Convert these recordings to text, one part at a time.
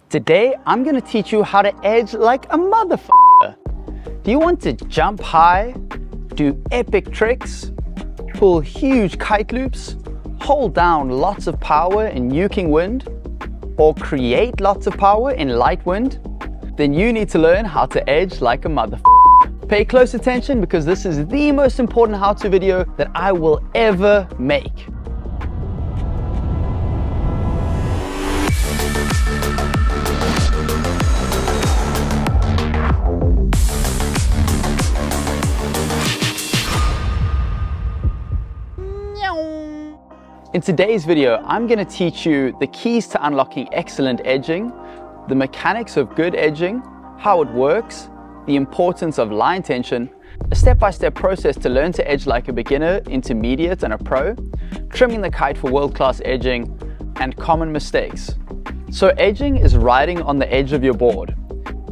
Today, I'm gonna teach you how to edge like a motherfucker. Do you want to jump high, do epic tricks, pull huge kite loops, hold down lots of power in nuking wind, or create lots of power in light wind? Then you need to learn how to edge like a motherfucker. Pay close attention because this is the most important how-to video that I will ever make. In today's video, I'm going to teach you the keys to unlocking excellent edging, the mechanics of good edging, how it works, the importance of line tension, a step-by-step process to learn to edge like a beginner, intermediate, and a pro, trimming the kite for world-class edging, and common mistakes. So edging is riding on the edge of your board.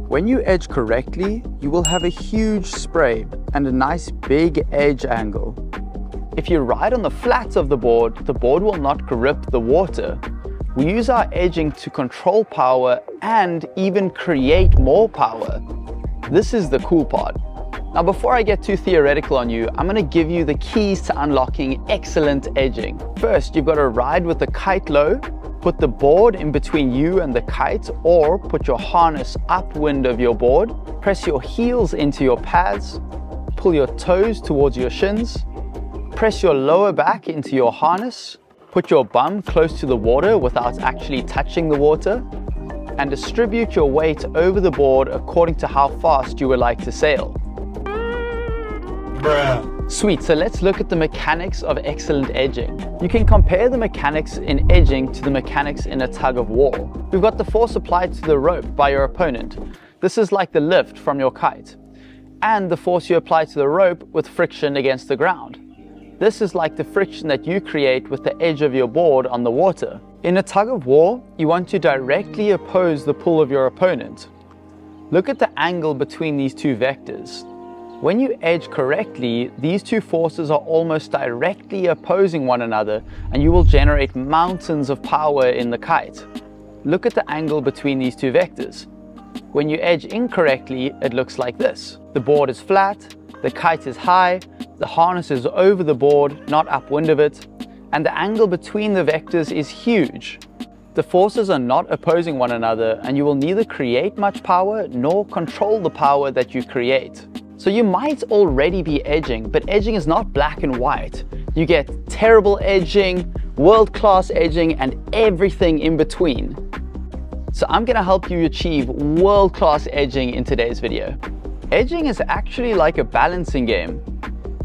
When you edge correctly, you will have a huge spray and a nice big edge angle. If you ride on the flat of the board will not grip the water. We use our edging to control power and even create more power. This is the cool part. Now, before I get too theoretical on you, I'm going to give you the keys to unlocking excellent edging. First, you've got to ride with the kite low, put the board in between you and the kite, or put your harness upwind of your board, press your heels into your pads, pull your toes towards your shins, press your lower back into your harness, put your bum close to the water without actually touching the water, and distribute your weight over the board according to how fast you would like to sail. Bruh. Sweet, so let's look at the mechanics of excellent edging. You can compare the mechanics in edging to the mechanics in a tug of war. We've got the force applied to the rope by your opponent. This is like the lift from your kite. And the force you apply to the rope with friction against the ground. This is like the friction that you create with the edge of your board on the water. In a tug of war, you want to directly oppose the pull of your opponent. Look at the angle between these two vectors. When you edge correctly, these two forces are almost directly opposing one another, and you will generate mountains of power in the kite. Look at the angle between these two vectors. When you edge incorrectly, it looks like this. The board is flat, the kite is high, the harness is over the board, not upwind of it, and the angle between the vectors is huge. The forces are not opposing one another, and you will neither create much power nor control the power that you create. So you might already be edging, but edging is not black and white. You get terrible edging, world-class edging, and everything in between. So I'm going to help you achieve world-class edging in today's video. Edging is actually like a balancing game.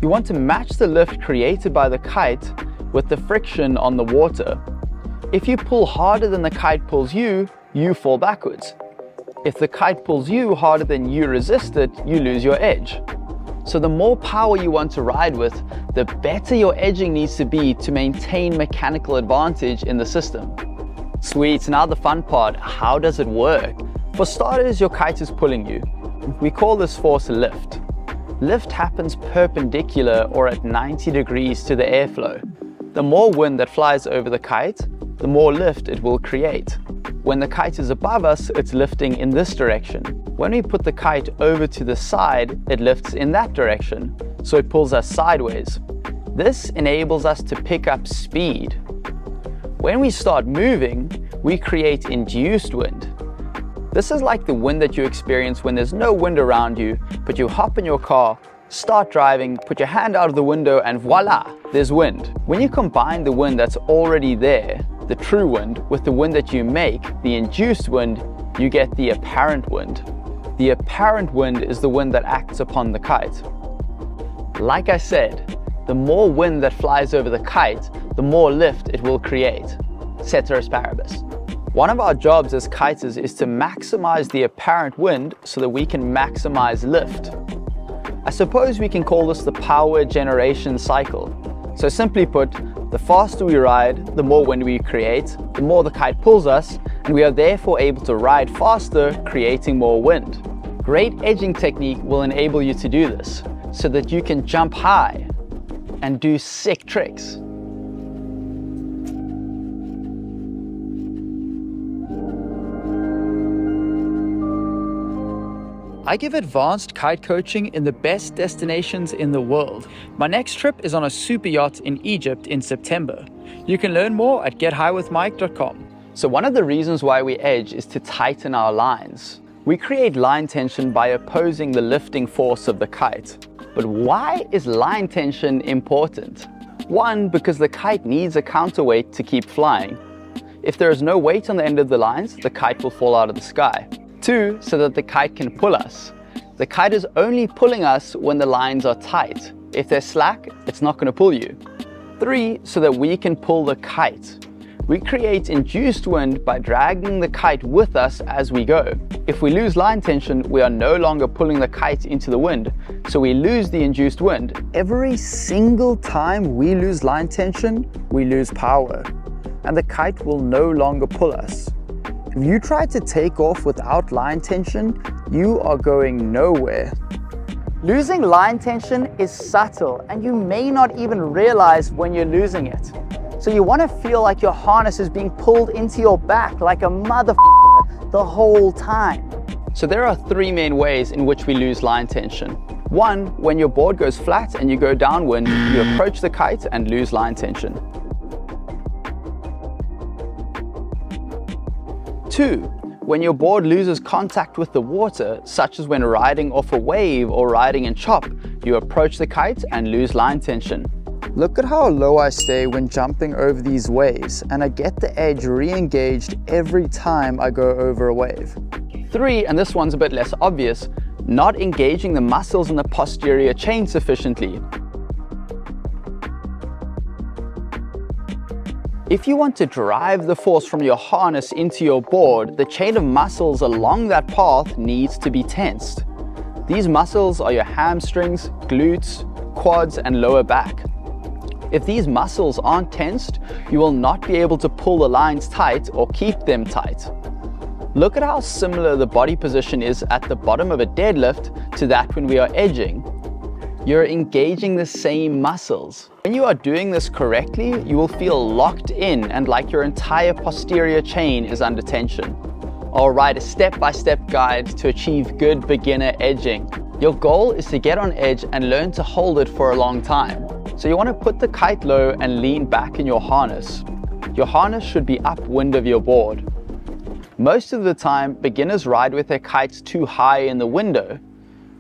You want to match the lift created by the kite with the friction on the water. If you pull harder than the kite pulls you, you fall backwards. If the kite pulls you harder than you resist it, you lose your edge. So the more power you want to ride with, the better your edging needs to be to maintain mechanical advantage in the system. Sweet, now the fun part, how does it work? For starters, your kite is pulling you. We call this force a lift. Lift happens perpendicular or at 90 degrees to the airflow. The more wind that flies over the kite, the more lift it will create. When the kite is above us, it's lifting in this direction. When we put the kite over to the side, it lifts in that direction, so it pulls us sideways. This enables us to pick up speed. When we start moving, we create induced wind. This is like the wind that you experience when there's no wind around you, but you hop in your car, start driving, put your hand out of the window, and voila, there's wind. When you combine the wind that's already there, the true wind, with the wind that you make, the induced wind, you get the apparent wind. The apparent wind is the wind that acts upon the kite. Like I said, the more wind that flies over the kite, the more lift it will create. Ceteris paribus. One of our jobs as kiters is to maximize the apparent wind so that we can maximize lift. I suppose we can call this the power generation cycle. So simply put, the faster we ride, the more wind we create, the more the kite pulls us, and we are therefore able to ride faster, creating more wind. Great edging technique will enable you to do this, so that you can jump high and do sick tricks. I give advanced kite coaching in the best destinations in the world. My next trip is on a super yacht in Egypt in September. You can learn more at gethighwithmike.com. So one of the reasons why we edge is to tighten our lines. We create line tension by opposing the lifting force of the kite. But why is line tension important? One, because the kite needs a counterweight to keep flying. If there is no weight on the end of the lines, the kite will fall out of the sky. Two, so that the kite can pull us. The kite is only pulling us when the lines are tight. If they're slack, it's not going to pull you. Three, so that we can pull the kite. We create induced wind by dragging the kite with us as we go. If we lose line tension, we are no longer pulling the kite into the wind, so we lose the induced wind. Every single time we lose line tension, we lose power, and the kite will no longer pull us. If you try to take off without line tension, you are going nowhere. Losing line tension is subtle, and you may not even realize when you're losing it. So you want to feel like your harness is being pulled into your back like a motherfucker the whole time. So there are three main ways in which we lose line tension. One, when your board goes flat and you go downwind, you approach the kite and lose line tension. Two, when your board loses contact with the water, such as when riding off a wave or riding in chop, you approach the kite and lose line tension. Look at how low I stay when jumping over these waves, and I get the edge re-engaged every time I go over a wave. Three, and this one's a bit less obvious, not engaging the muscles in the posterior chain sufficiently. If you want to drive the force from your harness into your board, the chain of muscles along that path needs to be tensed. These muscles are your hamstrings, glutes, quads, and lower back. If these muscles aren't tensed, you will not be able to pull the lines tight or keep them tight. Look at how similar the body position is at the bottom of a deadlift to that when we are edging. You're engaging the same muscles. When you are doing this correctly, you will feel locked in and like your entire posterior chain is under tension. I'll write a step-by-step guide to achieve good beginner edging. Your goal is to get on edge and learn to hold it for a long time. So you want to put the kite low and lean back in your harness. Your harness should be upwind of your board. Most of the time, beginners ride with their kites too high in the window.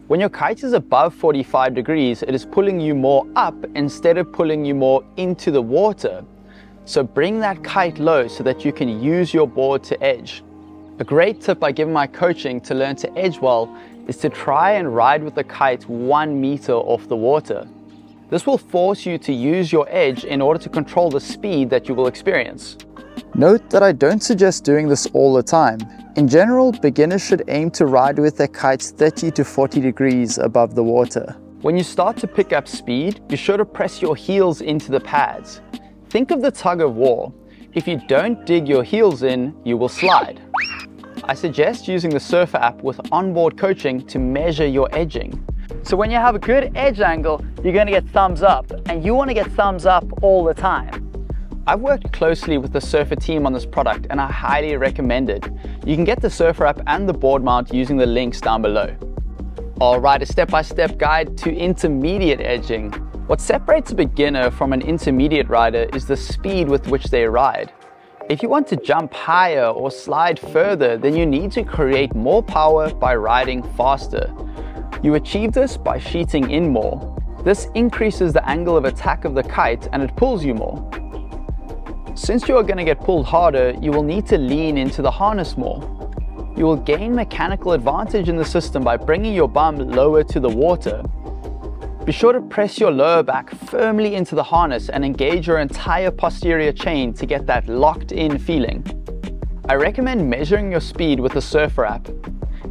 When your kite is above 45 degrees, it is pulling you more up instead of pulling you more into the water. So bring that kite low so that you can use your board to edge. A great tip I give in my coaching to learn to edge well is to try and ride with the kite 1 meter off the water. This will force you to use your edge in order to control the speed that you will experience. Note that I don't suggest doing this all the time. In general, beginners should aim to ride with their kites 30 to 40 degrees above the water. When you start to pick up speed, be sure to press your heels into the pads. Think of the tug of war. If you don't dig your heels in, you will slide. I suggest using the SURFR app with onboard coaching to measure your edging. So when you have a good edge angle, you're going to get thumbs up, and you want to get thumbs up all the time. I've worked closely with the SURFR team on this product and I highly recommend it. You can get the SURFR app and the board mount using the links down below. I'll write a step-by-step guide to intermediate edging. What separates a beginner from an intermediate rider is the speed with which they ride. If you want to jump higher or slide further, then you need to create more power by riding faster. You achieve this by sheeting in more. This increases the angle of attack of the kite and it pulls you more. Since you are going to get pulled harder, you will need to lean into the harness more. You will gain mechanical advantage in the system by bringing your bum lower to the water. Be sure to press your lower back firmly into the harness and engage your entire posterior chain to get that locked in feeling. I recommend measuring your speed with the SURFR app.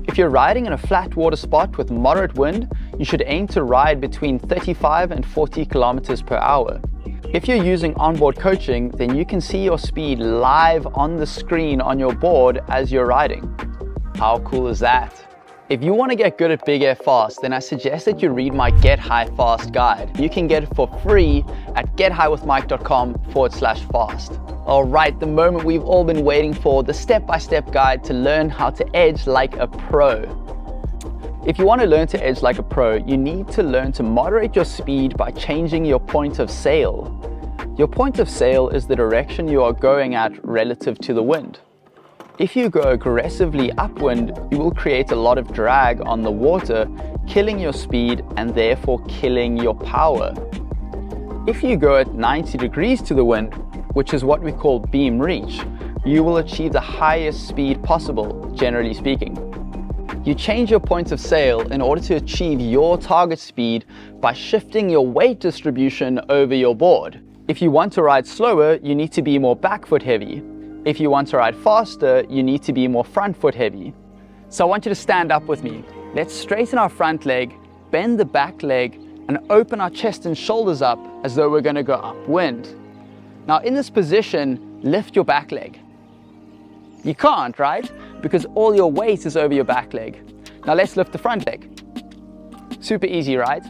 If you're riding in a flat water spot with moderate wind, you should aim to ride between 35 and 40 kilometers per hour. If you're using onboard coaching, then you can see your speed live on the screen on your board as you're riding. How cool is that? If you want to get good at big air fast, then I suggest that you read my Get High Fast guide. You can get it for free at gethighwithmike.com/fast. All right, the moment we've all been waiting for, the step-by-step guide to learn how to edge like a pro. If you want to learn to edge like a pro, you need to learn to moderate your speed by changing your point of sail. Your point of sail is the direction you are going at relative to the wind. If you go aggressively upwind, you will create a lot of drag on the water, killing your speed and therefore killing your power. If you go at 90 degrees to the wind, which is what we call beam reach, you will achieve the highest speed possible, generally speaking. You change your point of sail in order to achieve your target speed by shifting your weight distribution over your board. If you want to ride slower, you need to be more back foot heavy. If you want to ride faster, you need to be more front foot heavy. So I want you to stand up with me. Let's straighten our front leg, bend the back leg, and open our chest and shoulders up as though we're going to go upwind. Now in this position, lift your back leg. You can't, right? Because all your weight is over your back leg. Now let's lift the front leg. Super easy, right?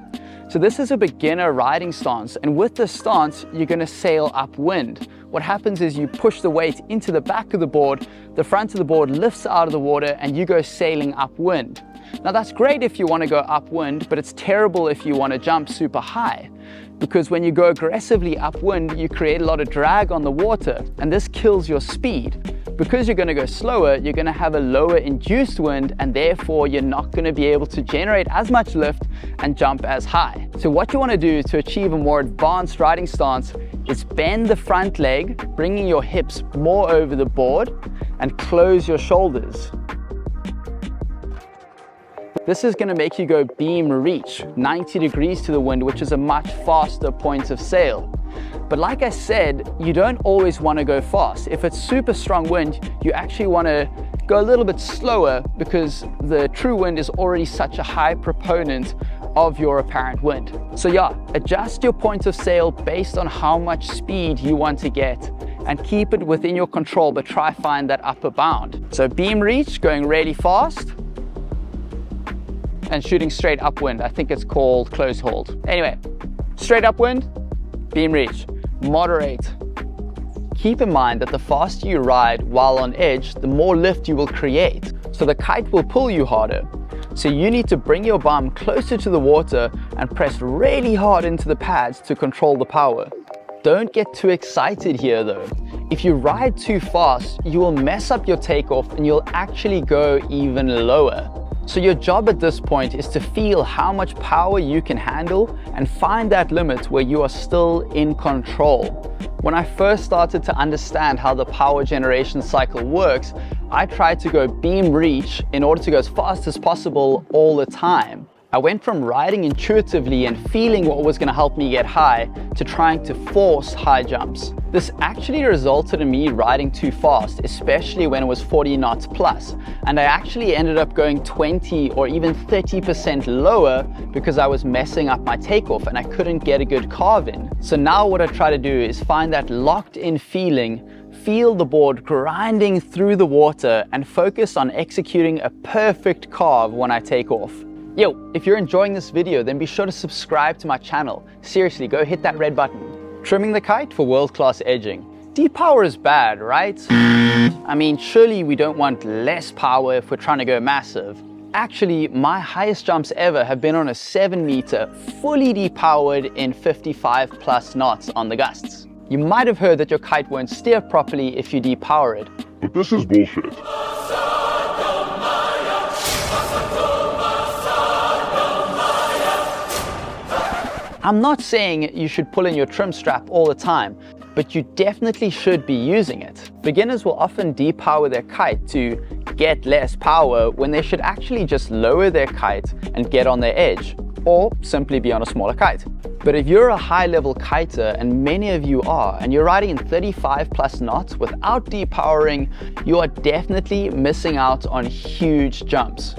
So this is a beginner riding stance, and with this stance, you're going to sail upwind. What happens is you push the weight into the back of the board, the front of the board lifts out of the water, and you go sailing upwind. Now that's great if you want to go upwind, but it's terrible if you want to jump super high. Because when you go aggressively upwind, you create a lot of drag on the water, and this kills your speed. Because you're going to go slower, you're going to have a lower induced wind, and therefore you're not going to be able to generate as much lift and jump as high. So what you want to do to achieve a more advanced riding stance is bend the front leg, bringing your hips more over the board, and close your shoulders. This is going to make you go beam reach, 90 degrees to the wind, which is a much faster point of sail. But like I said, you don't always want to go fast. If it's super strong wind, you actually want to go a little bit slower because the true wind is already such a high proponent of your apparent wind. So yeah, adjust your point of sail based on how much speed you want to get and keep it within your control, but try find that upper bound. So beam reach, going really fast, and shooting straight upwind. I think it's called close hold. Anyway, straight upwind, beam reach, moderate. Keep in mind that the faster you ride while on edge, the more lift you will create. So the kite will pull you harder. So you need to bring your bum closer to the water and press really hard into the pads to control the power. Don't get too excited here though. If you ride too fast, you will mess up your takeoff and you'll actually go even lower. So your job at this point is to feel how much power you can handle and find that limit where you are still in control. When I first started to understand how the power generation cycle works, I tried to go beam reach in order to go as fast as possible all the time. I went from riding intuitively and feeling what was going to help me get high to trying to force high jumps. This actually resulted in me riding too fast, especially when it was 40 knots plus, and I actually ended up going 20 or even 30% lower because I was messing up my takeoff and I couldn't get a good carve in. So now what I try to do is find that locked in feeling, feel the board grinding through the water, and focus on executing a perfect carve when I take off. Yo, if you're enjoying this video, then be sure to subscribe to my channel. Seriously, go hit that red button. Trimming the kite for world-class edging. Deep power is bad, right? I mean, surely we don't want less power if we're trying to go massive. Actually, my highest jumps ever have been on a 7-meter, fully depowered in 55 plus knots on the gusts. You might have heard that your kite won't steer properly if you depower it. But this is bullshit. I'm not saying you should pull in your trim strap all the time, but you definitely should be using it. Beginners will often depower their kite to get less power when they should actually just lower their kite and get on their edge, or simply be on a smaller kite. But if you're a high-level kiter, and many of you are, and you're riding in 35 plus knots without depowering, you are definitely missing out on huge jumps.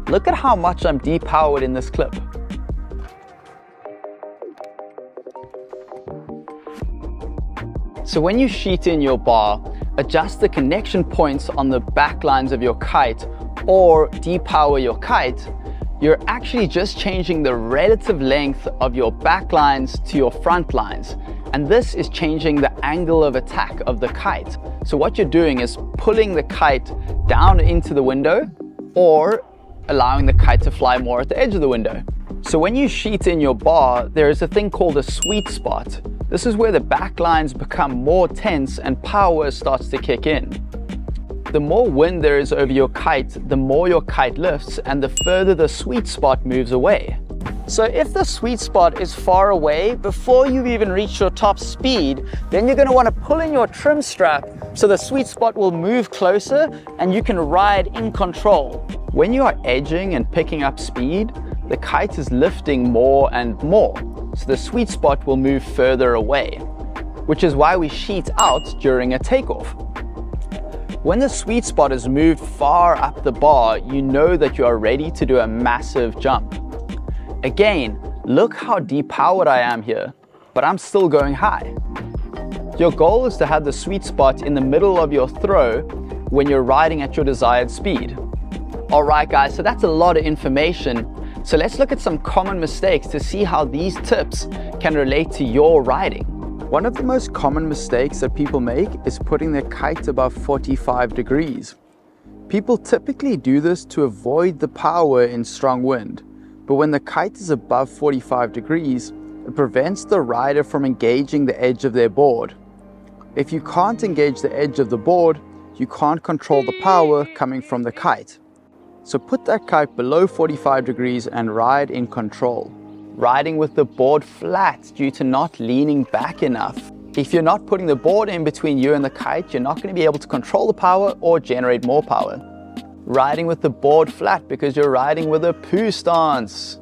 Look at how much I'm depowered in this clip. So when you sheet in your bar, adjust the connection points on the back lines of your kite or depower your kite, you're actually just changing the relative length of your back lines to your front lines. And this is changing the angle of attack of the kite. So what you're doing is pulling the kite down into the window or allowing the kite to fly more at the edge of the window. So when you sheet in your bar, there is a thing called a sweet spot. This is where the back lines become more tense and power starts to kick in. The more wind there is over your kite, the more your kite lifts and the further the sweet spot moves away. So if the sweet spot is far away before you've even reached your top speed, then you're going to want to pull in your trim strap so the sweet spot will move closer and you can ride in control. When you are edging and picking up speed, the kite is lifting more and more, so the sweet spot will move further away, which is why we sheet out during a takeoff. When the sweet spot is moved far up the bar, you know that you are ready to do a massive jump. Again, look how depowered I am here, but I'm still going high. Your goal is to have the sweet spot in the middle of your throw when you're riding at your desired speed. Alright guys, so that's a lot of information. So let's look at some common mistakes to see how these tips can relate to your riding. One of the most common mistakes that people make is putting their kite above 45 degrees. People typically do this to avoid the power in strong wind, but when the kite is above 45 degrees, it prevents the rider from engaging the edge of their board. If you can't engage the edge of the board, you can't control the power coming from the kite. So put that kite below 45 degrees and ride in control. Riding with the board flat due to not leaning back enough. If you're not putting the board in between you and the kite, you're not going to be able to control the power or generate more power. Riding with the board flat because you're riding with a poo stance.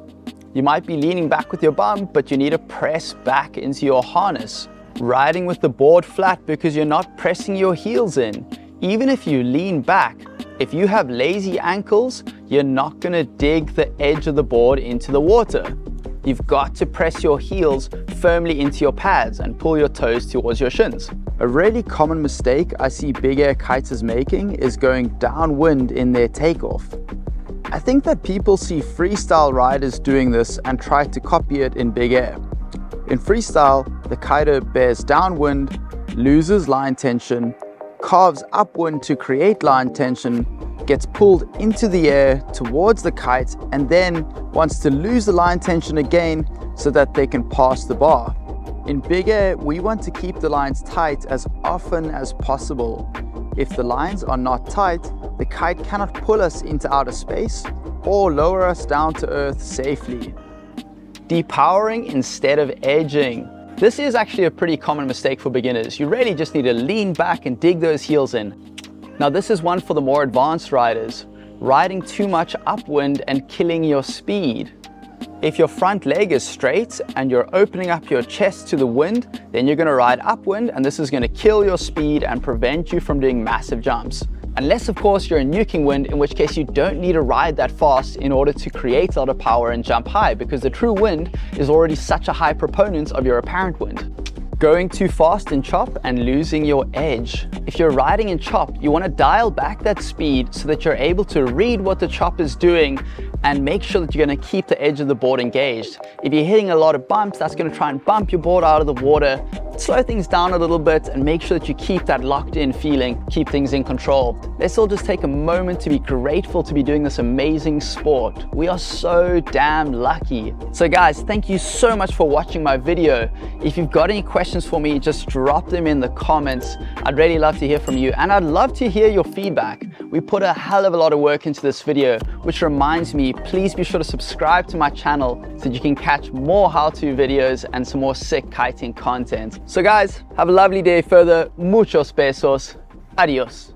You might be leaning back with your bum, but you need to press back into your harness. Riding with the board flat because you're not pressing your heels in. Even if you lean back, if you have lazy ankles, you're not going to dig the edge of the board into the water. You've got to press your heels firmly into your pads and pull your toes towards your shins. A really common mistake I see big air kiters making is going downwind in their takeoff. I think that people see freestyle riders doing this and try to copy it in big air. In freestyle, the kiter bears downwind, loses line tension, carves upwind to create line tension, gets pulled into the air towards the kite, and then wants to lose the line tension again so that they can pass the bar. In big air, we want to keep the lines tight as often as possible. If the lines are not tight, the kite cannot pull us into outer space or lower us down to earth safely. Depowering instead of edging. This is actually a pretty common mistake for beginners. You really just need to lean back and dig those heels in. Now this is one for the more advanced riders, riding too much upwind and killing your speed. If your front leg is straight and you're opening up your chest to the wind, then you're going to ride upwind and this is going to kill your speed and prevent you from doing massive jumps. Unless of course you're in nuking wind, in which case you don't need to ride that fast in order to create a lot of power and jump high, because the true wind is already such a high proponent of your apparent wind. Going too fast in chop and losing your edge. If you're riding in chop, you want to dial back that speed so that you're able to read what the chop is doing and make sure that you're going to keep the edge of the board engaged. If you're hitting a lot of bumps, that's going to try and bump your board out of the water. Slow things down a little bit and make sure that you keep that locked in feeling, keep things in control. Let's all just take a moment to be grateful to be doing this amazing sport. We are so damn lucky. So guys, thank you so much for watching my video. If you've got any questions for me, just drop them in the comments. I'd really love to hear from you, and I'd love to hear your feedback. We put a hell of a lot of work into this video, which reminds me, please be sure to subscribe to my channel so that you can catch more how-to videos and some more sick kiting content. So guys, have a lovely day further. Muchos besos. Adios.